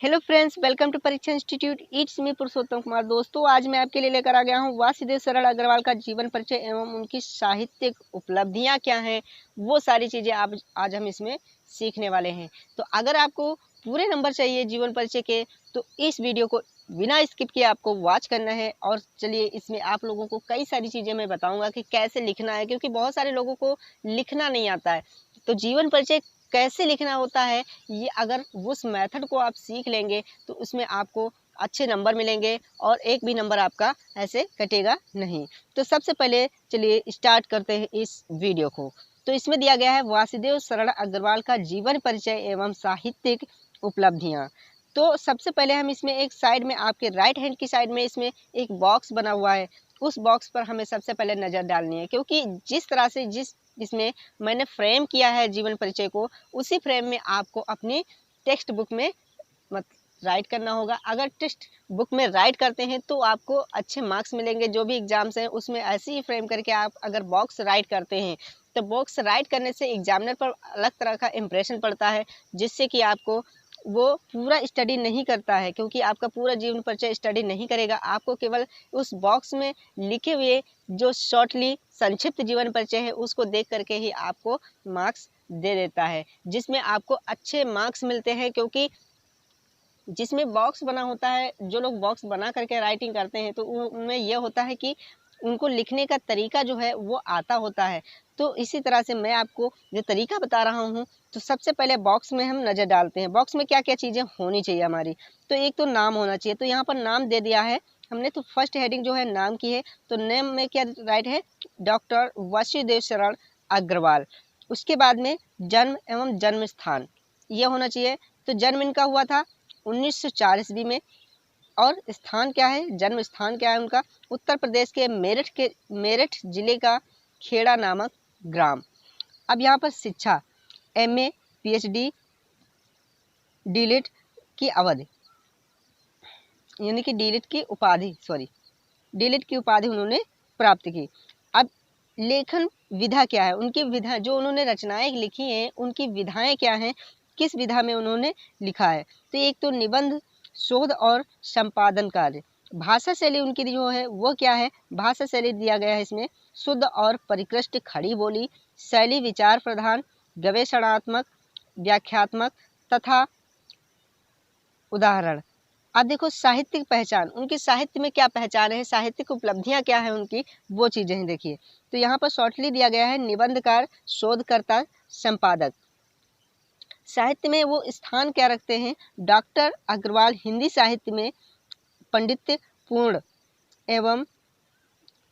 Hello friends, welcome to परीक्षा institute. It's me पुरुषोत्तम कुमार। दोस्तों, आज मैं आपके लिए लेकर आ गया हूँ वासुदेव सरल अग्रवाल का जीवन परिचय एवं उनकी साहित्यिक उपलब्धियाँ क्या हैं, वो सारी चीज़ें आप आज हम इसमें सीखने वाले हैं। तो अगर आपको पूरे नंबर चाहिए जीवन परिचय के, तो इस वीडियो को बिना स्किप किए आपको वॉच करना है। और चलिए, इसमें आप लोगों को कई सारी चीज़ें मैं बताऊँगा कि कैसे लिखना है, क्योंकि बहुत सारे लोगों को लिखना नहीं आता है। तो जीवन परिचय कैसे लिखना होता है, ये अगर उस मेथड को आप सीख लेंगे तो उसमें आपको अच्छे नंबर मिलेंगे और एक भी नंबर आपका ऐसे कटेगा नहीं। तो सबसे पहले चलिए स्टार्ट करते हैं इस वीडियो को। तो इसमें दिया गया है वासुदेव सरल अग्रवाल का जीवन परिचय एवं साहित्यिक उपलब्धियां। तो सबसे पहले हम इसमें एक साइड में, आपके राइट हैंड की साइड में, इसमें एक बॉक्स बना हुआ है। उस बॉक्स पर हमें सबसे पहले नज़र डालनी है, क्योंकि जिस तरह से इसमें मैंने फ्रेम किया है जीवन परिचय को, उसी फ्रेम में आपको अपनी टेक्स्ट बुक में मत राइट करना होगा। अगर टेक्स्ट बुक में राइट करते हैं तो आपको अच्छे मार्क्स मिलेंगे। जो भी एग्जाम्स हैं उसमें ऐसे ही फ्रेम करके आप अगर बॉक्स राइट करते हैं, तो बॉक्स राइट करने से एग्जामिनर पर अलग तरह का इम्प्रेशन पड़ता है, जिससे कि आपको वो पूरा स्टडी नहीं करता है, क्योंकि आपका पूरा जीवन परिचय स्टडी नहीं करेगा। आपको केवल उस बॉक्स में लिखे हुए जो शॉर्टली संक्षिप्त जीवन परिचय है उसको देख करके ही आपको मार्क्स दे देता है, जिसमें आपको अच्छे मार्क्स मिलते हैं। क्योंकि जिसमें बॉक्स बना होता है, जो लोग बॉक्स बना करके राइटिंग करते हैं, तो उनमें यह होता है कि उनको लिखने का तरीका जो है वो आता होता है। तो इसी तरह से मैं आपको जो तरीका बता रहा हूँ, तो सबसे पहले बॉक्स में हम नज़र डालते हैं। बॉक्स में क्या क्या चीज़ें होनी चाहिए हमारी। तो एक तो नाम होना चाहिए। तो यहाँ पर नाम दे दिया है हमने। तो फर्स्ट हेडिंग जो है नाम की है। तो नेम में क्या राइट है, डॉक्टर वासुदेव सरल अग्रवाल। उसके बाद में जन्म एवं जन्म स्थान ये होना चाहिए। तो जन्म इनका हुआ था 1904 ईस्वी में। और स्थान क्या है, जन्म स्थान क्या है उनका, उत्तर प्रदेश के मेरठ जिले का खेड़ा नामक ग्राम। अब यहाँ पर शिक्षा MA PhD डीलिट की अवधि, यानी कि डीलिट की उपाधि उन्होंने प्राप्त की। अब लेखन विधा क्या है, उनकी विधा जो उन्होंने रचनाएं लिखी हैं उनकी विधाएं क्या हैं, किस विधा में उन्होंने लिखा है। तो एक तो निबंध, शोध और संपादन कार्य। भाषा शैली उनकी जो है वो क्या है, भाषा शैली दिया गया है इसमें शुद्ध और परिकृष्ट खड़ी बोली, शैली विचार प्रधान, गवेषणात्मक, व्याख्यात्मक तथा उदाहरण। अब देखो साहित्यिक पहचान, उनकी साहित्य में क्या पहचान है, साहित्यिक उपलब्धियां क्या है उनकी, वो चीजें हैं देखिए। तो यहाँ पर शॉर्टली दिया गया है निबंधकार, शोधकर्ता, संपादक। साहित्य में वो स्थान क्या रखते हैं, डॉक्टर अग्रवाल हिंदी साहित्य में पंडित्य पूर्ण एवं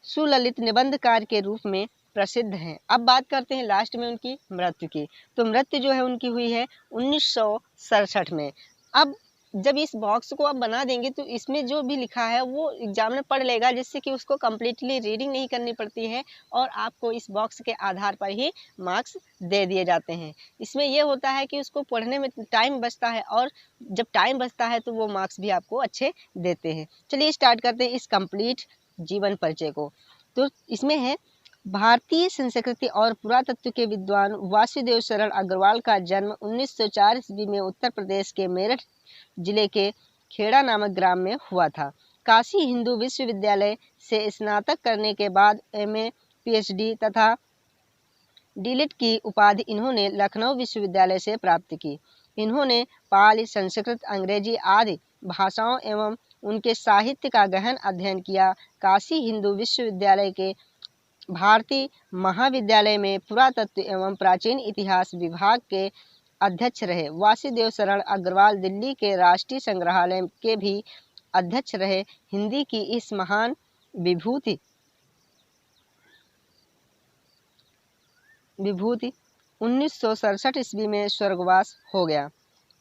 सुललित निबंधकार के रूप में प्रसिद्ध हैं। अब बात करते हैं लास्ट में उनकी मृत्यु की। तो मृत्यु जो है उनकी हुई है 1967 में। अब जब इस बॉक्स को आप बना देंगे तो इसमें जो भी लिखा है वो एग्जामिनर पढ़ लेगा, जिससे कि उसको कम्प्लीटली रीडिंग नहीं करनी पड़ती है और आपको इस बॉक्स के आधार पर ही मार्क्स दे दिए जाते हैं। इसमें यह होता है कि उसको पढ़ने में टाइम बचता है, और जब टाइम बचता है तो वो मार्क्स भी आपको अच्छे देते हैं। चलिए स्टार्ट करते हैं इस कंप्लीट जीवन परिचय को। तो इसमें है भारतीय संस्कृति और पुरातत्व के विद्वान वासुदेव सरल अग्रवाल का जन्म 1904 ईस्वी में उत्तर प्रदेश के मेरठ जिले के खेड़ा नामक ग्राम में हुआ था। काशी हिंदू विश्वविद्यालय से स्नातक करने के बाद MA PhD तथा डीलिट की उपाधि इन्होंने लखनऊ विश्वविद्यालय से प्राप्त की। इन्होंने पाली, संस्कृत, अंग्रेजी आदि भाषाओं एवं उनके साहित्य का गहन अध्ययन किया। काशी हिंदू विश्वविद्यालय के भारतीय महाविद्यालय में पुरातत्व एवं प्राचीन इतिहास विभाग के अध्यक्ष रहे। वासुदेव सरल अग्रवाल दिल्ली के राष्ट्रीय संग्रहालय के भी अध्यक्ष रहे। हिंदी की इस महान विभूति 1967 ईस्वी में स्वर्गवास हो गया।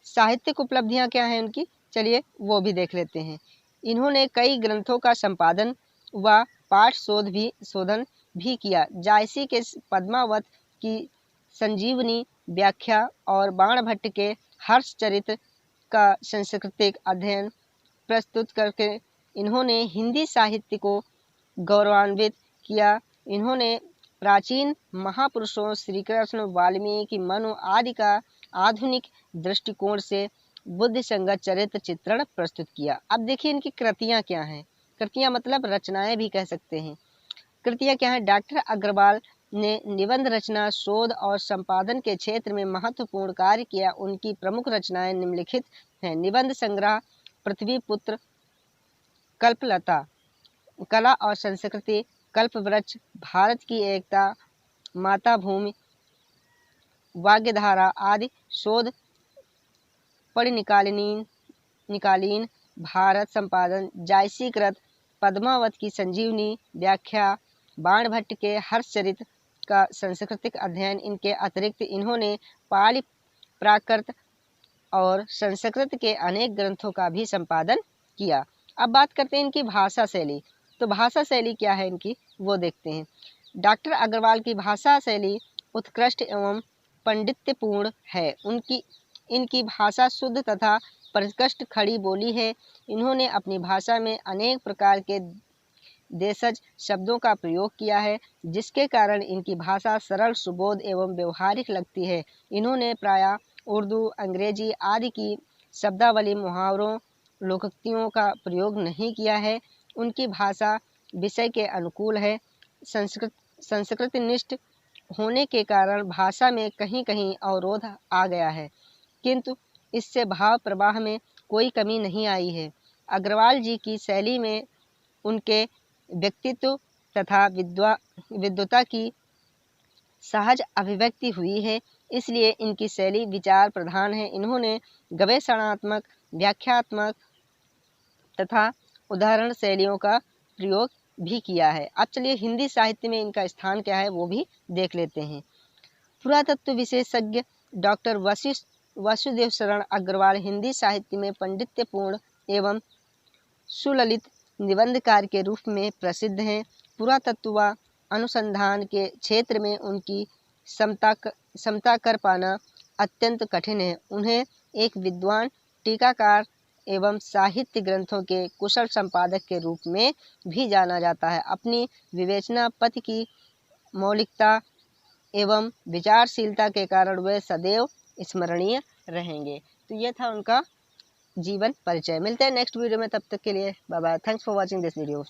साहित्यिक उपलब्धियां क्या हैं उनकी, चलिए वो भी देख लेते हैं। इन्होंने कई ग्रंथों का संपादन व पाठ शोधन भी किया। जायसी के पद्मावत की संजीवनी व्याख्या और बाणभट्ट के हर्षचरित्र का सांस्कृतिक अध्ययन प्रस्तुत करके इन्होंने हिंदी साहित्य को गौरवान्वित किया। इन्होंने प्राचीन महापुरुषों श्री कृष्ण, वाल्मीकि, मनु आदि का आधुनिक दृष्टिकोण से बुद्धि संगत चरित्र चित्रण प्रस्तुत किया। अब देखिए इनकी कृतियां क्या हैं। कृतियां मतलब रचनाएं भी कह सकते हैं। कृतियां क्या हैं? डॉक्टर अग्रवाल ने निबंध रचना, शोध और संपादन के क्षेत्र में महत्वपूर्ण कार्य किया। उनकी प्रमुख रचनाएं निम्नलिखित हैं। निबंध संग्रह पृथ्वीपुत्र, कल्पलता, कला और संस्कृति, कल्पवृक्ष, भारत की एकता, माता भूमि, वाग्यधारा आदि। शोध निकालीन, भारत संपादन, जायसीकृत, पद्मावत की संजीवनी, व्याख्या, बाणभट्ट के हर्षचरित का सांस्कृतिक अध्ययन। इनके अतिरिक्त इन्होंने पाली, प्राकृत और संस्कृत के अनेक ग्रंथों का भी संपादन किया। अब बात करते हैं इनकी भाषा शैली। तो भाषा शैली क्या है इनकी, वो देखते हैं। डॉक्टर अग्रवाल की भाषा शैली उत्कृष्ट एवं पांडित्यपूर्ण है। इनकी भाषा शुद्ध तथा परिष्कृत खड़ी बोली है। इन्होंने अपनी भाषा में अनेक प्रकार के देशज शब्दों का प्रयोग किया है, जिसके कारण इनकी भाषा सरल, सुबोध एवं व्यवहारिक लगती है। इन्होंने प्रायः उर्दू, अंग्रेजी आदि की शब्दावली, मुहावरों, लोकोक्तियों का प्रयोग नहीं किया है। उनकी भाषा विषय के अनुकूल है। संस्कृत निष्ठ होने के कारण भाषा में कहीं कहीं अवरोध आ गया है, किंतु इससे भाव प्रवाह में कोई कमी नहीं आई है। अग्रवाल जी की शैली में उनके व्यक्तित्व तथा विद्वता की सहज अभिव्यक्ति हुई है, इसलिए इनकी शैली विचार प्रधान है। इन्होंने गवेषणात्मक, व्याख्यात्मक तथा उदाहरण शैलियों का प्रयोग भी किया है। अब चलिए हिंदी साहित्य में इनका स्थान क्या है वो भी देख लेते हैं। पुरातत्व विशेषज्ञ डॉक्टर वासुदेव शरण अग्रवाल हिंदी साहित्य में पांडित्यपूर्ण एवं सुललित निबंधकार के रूप में प्रसिद्ध हैं। पुरातत्व अनुसंधान के क्षेत्र में उनकी समता कर पाना अत्यंत कठिन है। उन्हें एक विद्वान, टीकाकार एवं साहित्य ग्रंथों के कुशल संपादक के रूप में भी जाना जाता है। अपनी विवेचना पथ की मौलिकता एवं विचारशीलता के कारण वे सदैव स्मरणीय रहेंगे। तो यह था उनका जीवन परिचय। मिलते हैं नेक्स्ट वीडियो में, तब तक के लिए bye bye. Thanks for watching this video.